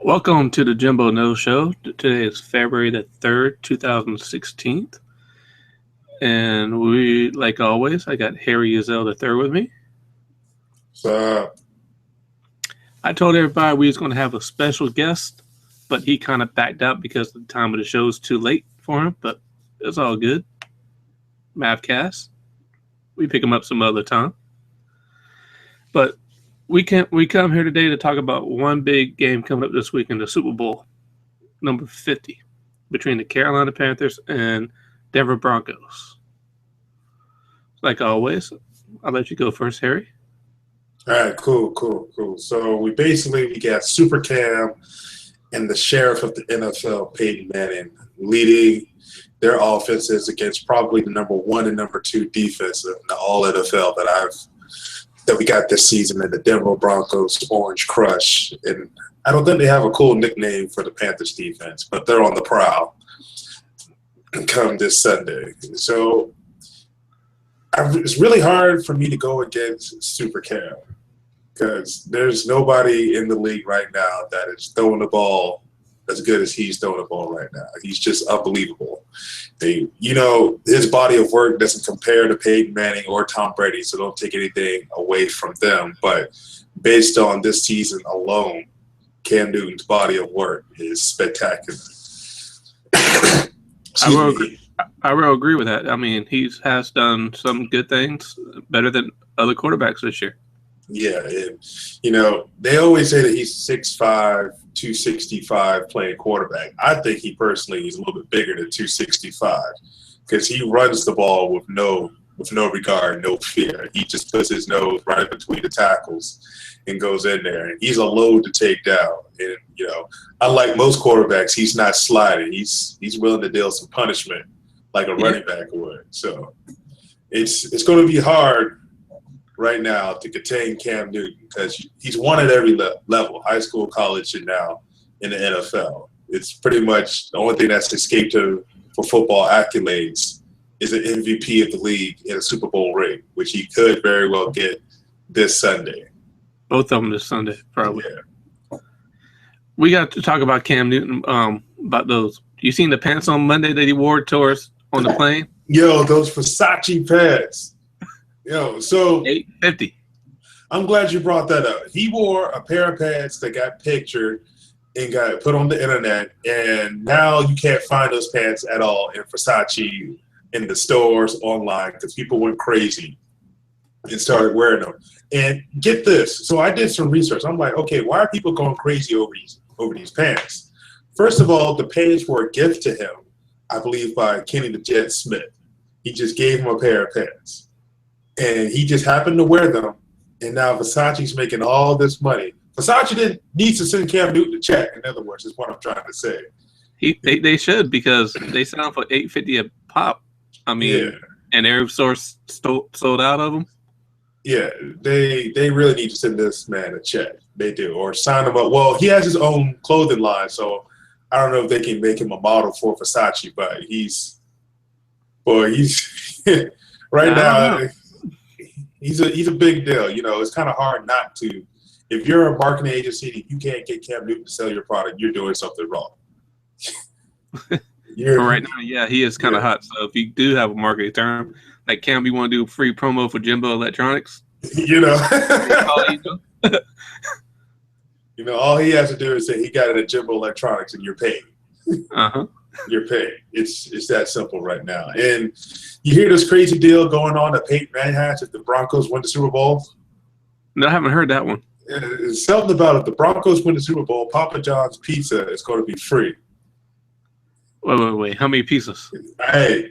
Welcome to the Jimbo No Show. Today is February the 3rd, 2016. And like always, I got Harry Yazell the third with me. So, I told everybody we was going to have a special guest, but he kind of backed out because the time of the show is too late for him, but it's all good. Mav Cast. We pick him up some other time. But we come here today to talk about one big game coming up this week in the Super Bowl, number 50, between the Carolina Panthers and Denver Broncos. Like always, I'll let you go first, Harry. all right, cool. So we got Super Cam and the sheriff of the NFL, Peyton Manning, leading their offenses against probably the number one and number two defense in the all NFL that we got this season in the Denver Broncos Orange Crush. And I don't think they have a cool nickname for the Panthers defense, but they're on the prowl come this Sunday. So it's really hard for me to go against Super Cam because there's nobody in the league right now that is throwing the ball as good as he's throwing the ball right now. He's just unbelievable. His body of work doesn't compare to Peyton Manning or Tom Brady, so don't take anything away from them. But based on this season alone, Cam Newton's body of work is spectacular. I will agree with that. I mean, he has done some good things, better than other quarterbacks this year. Yeah, and, they always say that he's 6'5", 265 playing quarterback. I think he personally is a little bit bigger than 265 because he runs the ball with no regard, no fear. He just puts his nose right between the tackles and goes in there. And he's a load to take down. And, unlike most quarterbacks, he's not sliding. He's willing to deal some punishment like a running back would. So it's going to be hard right now to contain Cam Newton because he's won at every level, high school, college, and now in the NFL. It's pretty much the only thing that's escaped him for football accolades is an MVP of the league in a Super Bowl ring, which he could very well get this Sunday. Both of them this Sunday, probably. Yeah. We got to talk about Cam Newton, about those. You seen the pants on Monday that he wore to us on the plane? Yo, those Versace pants. So $850. I'm glad you brought that up. He wore a pair of pants that got pictured and got put on the internet, and now you can't find those pants at all in Versace in the stores online because people went crazy and started wearing them. And get this. So I did some research. I'm like, okay, why are people going crazy over these pants? First of all, the pants were a gift to him, I believe, by Kenny the Jet Smith. He just gave him a pair of pants. And he just happened to wear them, and now Versace's making all this money. Versace needs to send Cam Newton a check, in other words, is what I'm trying to say. They should, because they sound for $850 a pop. I mean, and every source sold out of them. Yeah, they really need to send this man a check. They do, or sign him up. Well, he has his own clothing line, so I don't know if they can make him a model for Versace, but he's right now. He's a big deal. It's kind of hard not to. If you're a marketing agency and you can't get Cam Newton to sell your product, you're doing something wrong. Right now, yeah, he is kind of hot. So if you do have a marketing term, like Cam, you want to do free promo for Jimbo Electronics? All he has to do is say he got it at Jimbo Electronics and you're paid. Uh-huh. You're paid. It's that simple right now. And you hear this crazy deal going on that Peyton Manning has if the Broncos win the Super Bowl? No, I haven't heard that one. It's something about if the Broncos win the Super Bowl, Papa John's pizza is going to be free. Wait. How many pieces? Hey,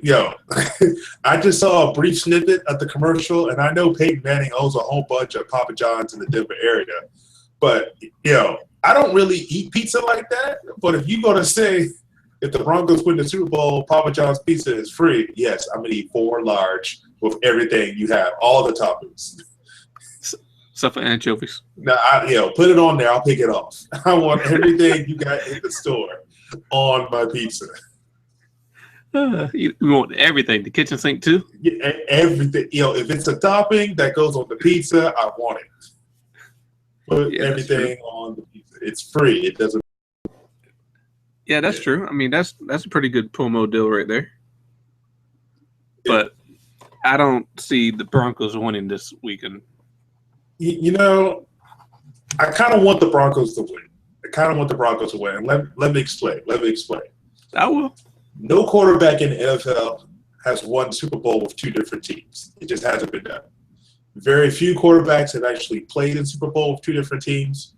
I just saw a brief snippet of the commercial, and I know Peyton Manning owns a whole bunch of Papa John's in the Denver area. But, I don't really eat pizza like that. But if you're going to say if the Broncos win the Super Bowl, Papa John's pizza is free, yes, I'm going to eat 4 large with everything you have, all the toppings. Except for anchovies. Now, put it on there. I'll pick it off. I want everything you got in the store on my pizza. You want everything, the kitchen sink too? Yeah, everything. If it's a topping that goes on the pizza, I want it. Put everything on the pizza. It's free. It doesn't Yeah, that's true. I mean, that's a pretty good promo deal right there. But I don't see the Broncos winning this weekend. You know, I kind of want the Broncos to win. Let me explain. I will. No quarterback in the NFL has won Super Bowl with two different teams. It just hasn't been done. Very few quarterbacks have actually played in Super Bowl with two different teams,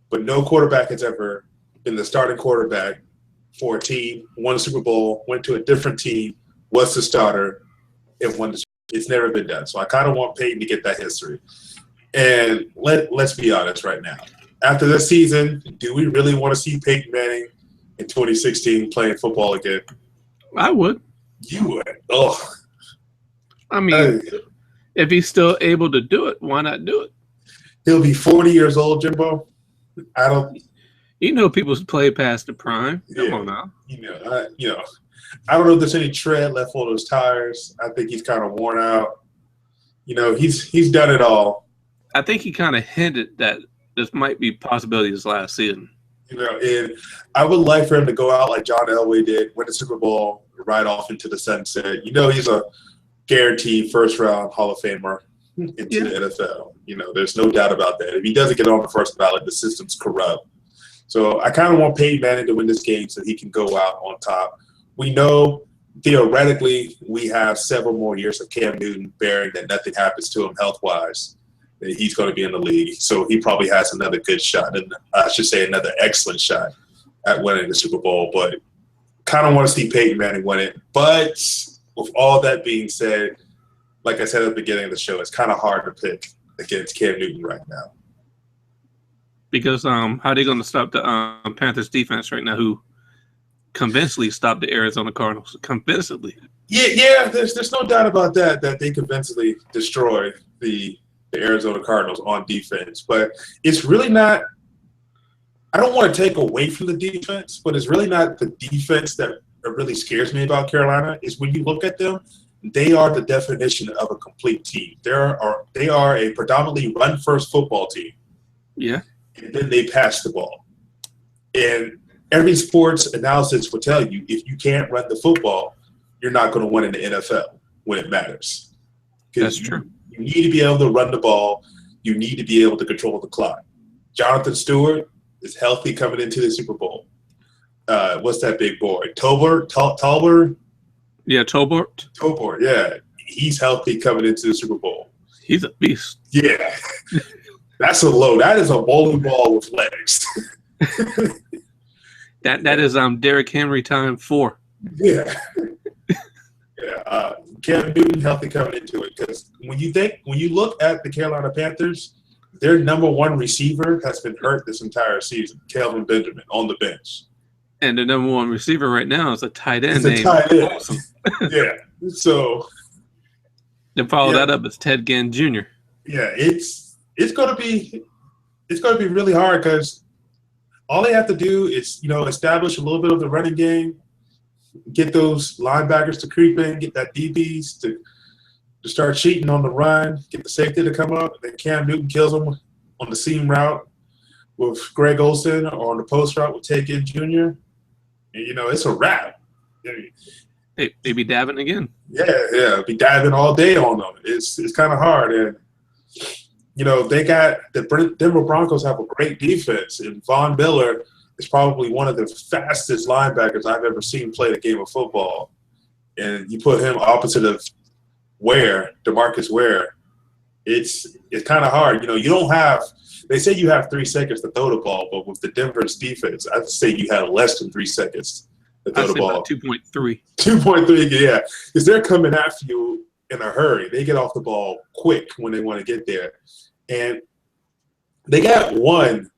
but no quarterback has ever been the starting quarterback for a team, won a Super Bowl, went to a different team, was the starter, and won the. It's never been done. So I kind of want Peyton to get that history. And let's be honest right now. After this season, do we really want to see Peyton Manning in 2016 playing football again? I would. You would. Oh. I mean, if he's still able to do it, why not do it? He'll be 40 years old, Jimbo. I don't. You know, people play past the prime. Come on now. I don't know if there's any tread left on those tires. I think he's kind of worn out. He's done it all. I think he kind of hinted that this might be possibility this last season. And I would like for him to go out like John Elway did, win the Super Bowl, ride off into the sunset. He's a guaranteed first-round Hall of Famer into the NFL. There's no doubt about that. If he doesn't get on the first ballot, the system's corrupt. So I kind of want Peyton Manning to win this game so he can go out on top. We know theoretically we have several more years of Cam Newton bearing that nothing happens to him health-wise. He's going to be in the league. So he probably has another good shot, and I should say another excellent shot at winning the Super Bowl. But kind of want to see Peyton Manning win it. But with all that being said, like I said at the beginning of the show, it's kind of hard to pick against Cam Newton right now. Because how are they going to stop the Panthers defense right now, who convincingly stopped the Arizona Cardinals? Convincingly. Yeah. There's no doubt about that they convincingly destroyed the Arizona Cardinals on defense. But it's really not – I don't want to take away from the defense, but it's really not the defense that really scares me about Carolina. Is when you look at them, they are the definition of a complete team. They are a predominantly run-first football team. Yeah. And then they pass the ball. And every sports analysis will tell you if you can't run the football, you're not going to win in the NFL when it matters. That's true. You need to be able to run the ball. You need to be able to control the clock. Jonathan Stewart is healthy coming into the Super Bowl. What's that big boy? Tolbert? Yeah, Tolbert. Tolbert, yeah. He's healthy coming into the Super Bowl. He's a beast. Yeah. That's a load. That is a bowling ball with legs. That is Derrick Henry time 4. Yeah. Yeah. Cam Newton healthy coming into it because when you look at the Carolina Panthers, their number one receiver has been hurt this entire season, Kelvin Benjamin, on the bench. And the number one receiver right now is a tight end named Awesome. Yeah. So then follow that up as Ted Ginn Jr. Yeah, it's gonna be really hard because all they have to do is establish a little bit of the running game, get those linebackers to creep in, get that DBs to start cheating on the run, get the safety to come up, and then Cam Newton kills them on the seam route with Greg Olsen or on the post route with Ted Ginn Jr. And it's a wrap. They be dabbing again. Yeah, be diving all day on them. It's kind of hard, and they got the Denver Broncos have a great defense, and Von Miller is probably one of the fastest linebackers I've ever seen play the game of football. And you put him opposite of DeMarcus Ware, it's kind of hard. You don't have. They say you have 3 seconds to throw the ball, but with the Denver's defense, I'd say you had less than 3 seconds to throw the ball. 2.3. 2.3, yeah, because they're coming after you in a hurry. They get off the ball quick when they want to get there, and they got one.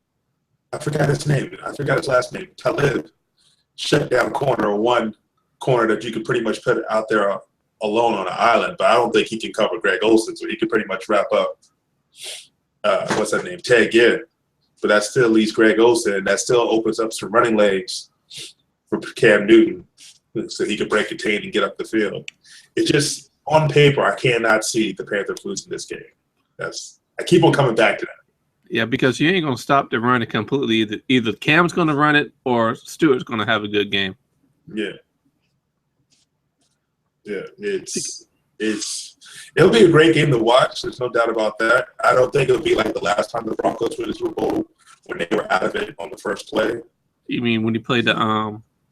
I forgot his name. I forgot his last name. Talib shut down corner, one corner that you could pretty much put out there alone on an island, but I don't think he can cover Greg Olsen, so he could pretty much wrap up. What's that name? Ted Ginn. But that still leaves Greg Olsen, and that still opens up some running legs for Cam Newton so he can break contain and get up the field. It's just, on paper, I cannot see the Panthers losing this game. I keep on coming back to that. Yeah, because you ain't gonna stop the run it completely. Either Cam's gonna run it or Stewart's gonna have a good game. Yeah. It'll be a great game to watch. There's no doubt about that. I don't think it'll be like the last time the Broncos won the Super Bowl when they were out of it on the first play. You mean when he played the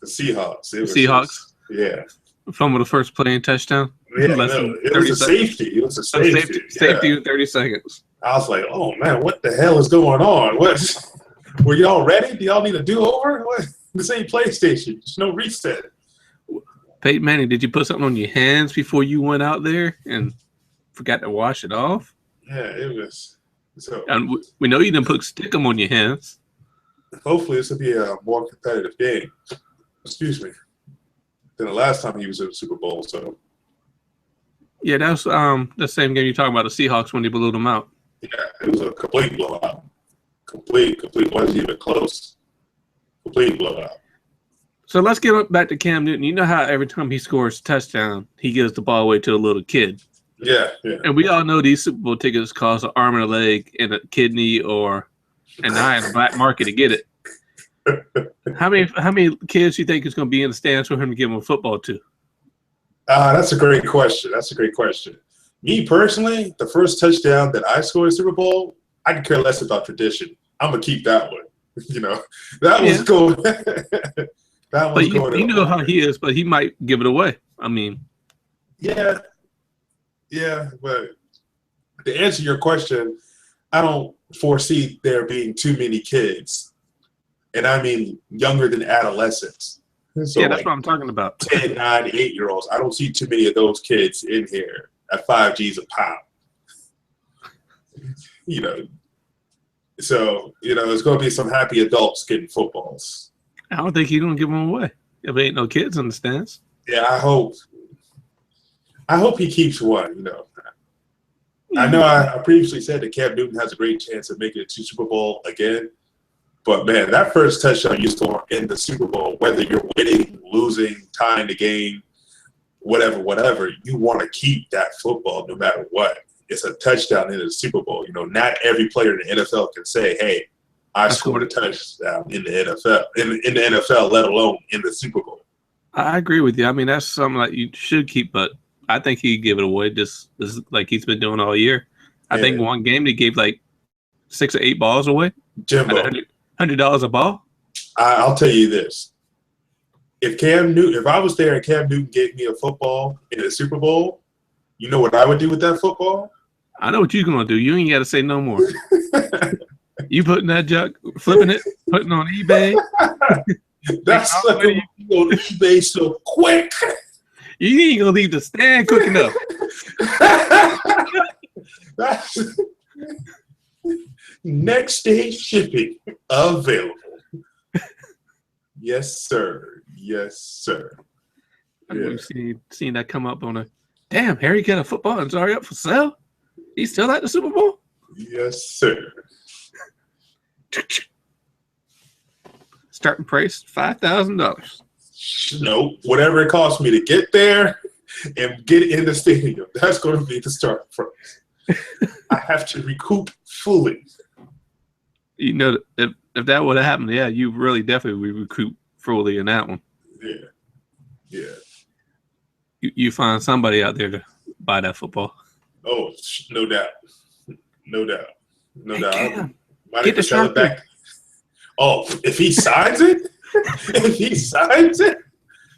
Seahawks? Seahawks? Yeah. Fumble the first play and touchdown. Yeah, no, it was a safety. It was a safety. Safety in 30 seconds. I was like, oh man, what the hell is going on? What? Were y'all ready? Do y'all need a do-over? What? This ain't PlayStation. There's no reset. Peyton Manning, did you put something on your hands before you went out there and forgot to wash it off? Yeah, it was. So, and we know you didn't put stickum on your hands. Hopefully, this will be a more competitive game. Excuse me. Than the last time he was in the Super Bowl. So. Yeah, that's the same game you're talking about, the Seahawks when they blew them out. Yeah, it was a complete blowout. Complete. Wasn't even close. Complete blowout. So let's get back to Cam Newton. You know how every time he scores a touchdown, he gives the ball away to a little kid. Yeah. And we all know these Super Bowl tickets cost an arm and a leg and a kidney or an eye in the black market to get it. How many kids do you think is going to be in the stands for him to give him a football to? That's a great question. Me personally, the first touchdown that I scored in Super Bowl, I could care less about tradition. I'm gonna keep that one. That was going. That was going. You know how he is, but he might give it away. I mean, yeah. But to answer your question, I don't foresee there being too many kids, and I mean younger than adolescents. So that's what I'm talking about. 10, 9, 8-year-olds. I don't see too many of those kids in here at 5 G's a pound. So, there's going to be some happy adults getting footballs. I don't think he's going to give them away if there ain't no kids in the stands. Yeah, I hope he keeps one, I know I previously said that Cam Newton has a great chance of making it to Super Bowl again. But, man, that first touchdown you score in the Super Bowl, whether you're winning, losing, tying the game, whatever, you want to keep that football no matter what. It's a touchdown in the Super Bowl. Not every player in the NFL can say, hey, I scored a touchdown in the NFL, in the NFL, let alone in the Super Bowl. I agree with you. I mean, that's something that you should keep, but I think he'd give it away just like he's been doing all year. I think one game they gave like 6 or 8 balls away. Jimbo. $100 a ball? I'll tell you this. If I was there and Cam Newton gave me a football in the Super Bowl, you know what I would do with that football? I know what you're going to do. You ain't got to say no more. You putting that junk, flipping it, putting it on eBay. That's like on eBay so quick. You ain't going to leave the stand quick enough. That's next day shipping available. Yes, sir. We've seen that come up on damn, Harry got a football and it's already up for sale? He's still at the Super Bowl? Yes, sir. Starting price, $5,000. No, whatever it costs me to get there and get in the stadium, that's going to be the starting price. I have to recoup fully. If that would have happened, yeah, you really definitely would recoup fully in that one. Yeah. You find somebody out there to buy that football. Oh, no doubt. Hey, might have to sell it back. Oh, if he signs it?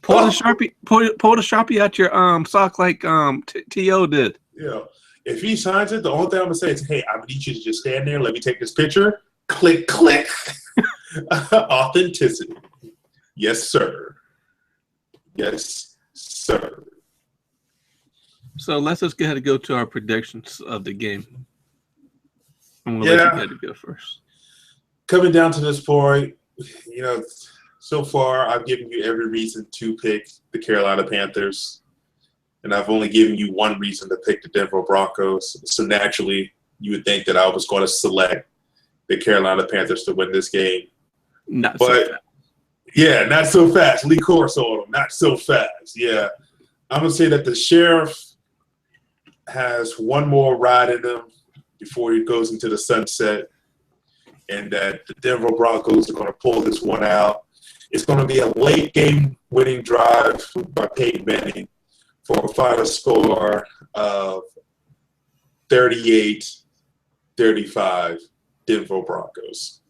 Pull the Sharpie out your sock like T.O. did. Yeah. If he signs it, the only thing I'm gonna say is, hey, I need you to just stand there, let me take this picture. Click. Authenticity. Yes, sir. So let's just go ahead and go to our predictions of the game. I'm going to let you go ahead and go first. Coming down to this point, so far I've given you every reason to pick the Carolina Panthers, and I've only given you one reason to pick the Denver Broncos. So naturally, you would think that I was going to select the Carolina Panthers to win this game. Not so fast. Lee Corso on them. Not so fast. Yeah. I'm going to say that the Sheriff has one more ride in him before he goes into the sunset. and that the Denver Broncos are going to pull this one out. It's going to be a late game winning drive by Peyton Manning for a final score of 38-35 Denver Broncos.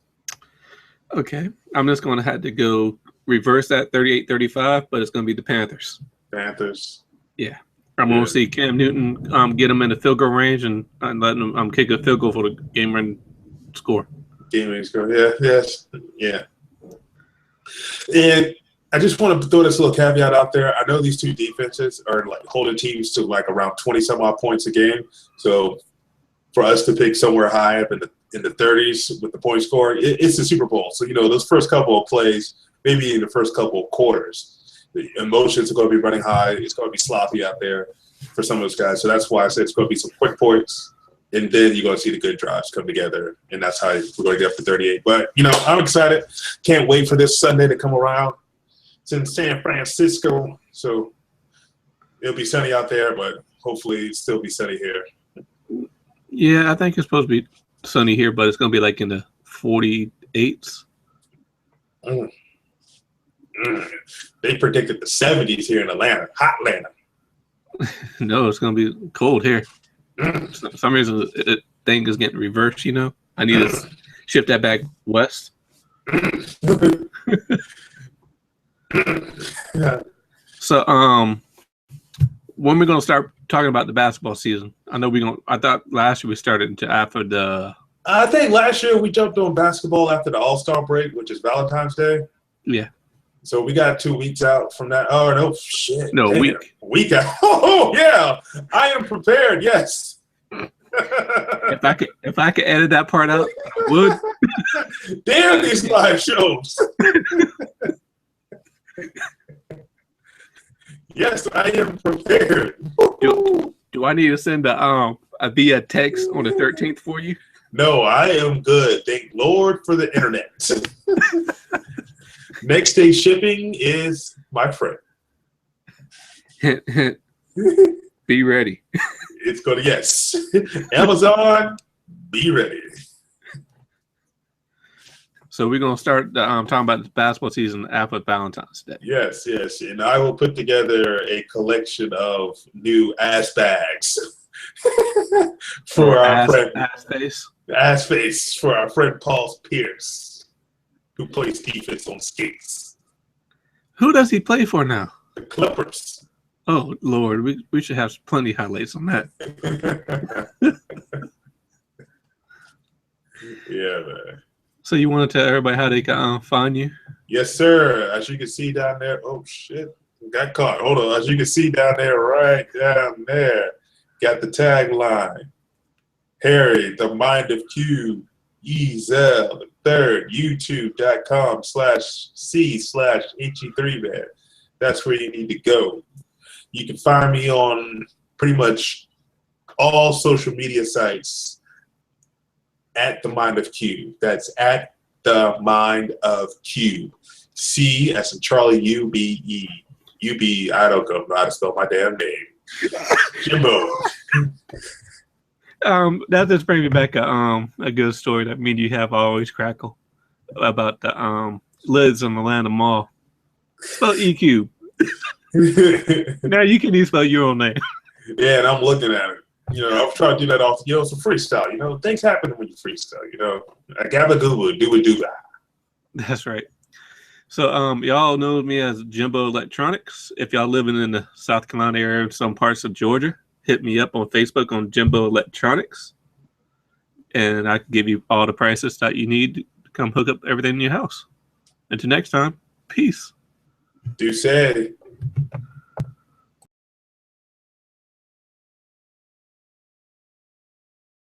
Okay. I'm just going to have to go reverse that 38-35, but it's going to be the Panthers. Panthers. Yeah. I'm going to see Cam Newton get him in the field goal range and let him kick a field goal for the game-winning score. Game-winning score. Yeah. Yes. Yeah. And I just want to throw this little caveat out there. I know these two defenses are like holding teams to like around 20-some-odd points a game. So for us to pick somewhere high up in the 30s with the point score, it's the Super Bowl. So, those first couple of plays, maybe in the first couple of quarters, the emotions are going to be running high. It's going to be sloppy out there for some of those guys. So that's why I said it's going to be some quick points. And then you're going to see the good drives come together. And that's how we're going to get up to 38. But, I'm excited. Can't wait for this Sunday to come around. It's in San Francisco. So it'll be sunny out there, but hopefully it'll still be sunny here. Yeah, I think it's supposed to be sunny here, but it's going to be like in the 48s. They predicted the 70s here in Atlanta. Hot Atlanta. No, it's going to be cold here. For some reason, the thing is getting reversed, I need to shift that back west. Yeah. So, when we're going to start talking about the basketball season? I thought last year we started until after the. I think last year we jumped on basketball after the All-Star break, which is Valentine's Day. Yeah. So we got 2 weeks out from that. Oh, no, shit. No, damn. Week out. Oh, yeah. I am prepared. Yes. If I could edit that part out, I would. Damn these live shows. Yes, I am prepared. Do I need to send a via text on the 13th for you? No, I am good. Thank Lord for the internet. Next day shipping is my friend. Hint, hint. Be ready. It's going to, yes. Amazon, be ready. So we're going to start talking about the basketball season after Valentine's Day. Yes. And I will put together a collection of new ass bags for our friend. Ass face for our friend Paul Pierce, who plays defense on skates. Who does he play for now? The Clippers. Oh, Lord. We should have plenty of highlights on that. Yeah, man. So you want to tell everybody how they can find you? Yes, sir. As you can see down there. Oh, shit. Got caught. Hold on. As you can see down there, right down there, got the tagline. Harry, the mind of Q, Ezel, the third, youtube.com/C/HE3man. That's where you need to go. You can find me on pretty much all social media sites at the mind of Q. That's at the mind of Q. C as in Charlie, U-B-E. U-B, I don't know how to spell my damn name. Jimbo. That just brings me back a good story that me and you have always crackle about the lids on the Atlanta Mall. Spell EQ. Now you can even spell your own name. Yeah, and I'm looking at it. I'm trying to do that off. It's a freestyle. Things happen when you freestyle. I got a good do a do. That's right. So y'all know me as Jimbo Electronics. If y'all living in the South Carolina area, in some parts of Georgia, hit me up on Facebook on Jimbo Electronics, and I can give you all the prices that you need to come hook up everything in your house. Until next time, peace. Do say.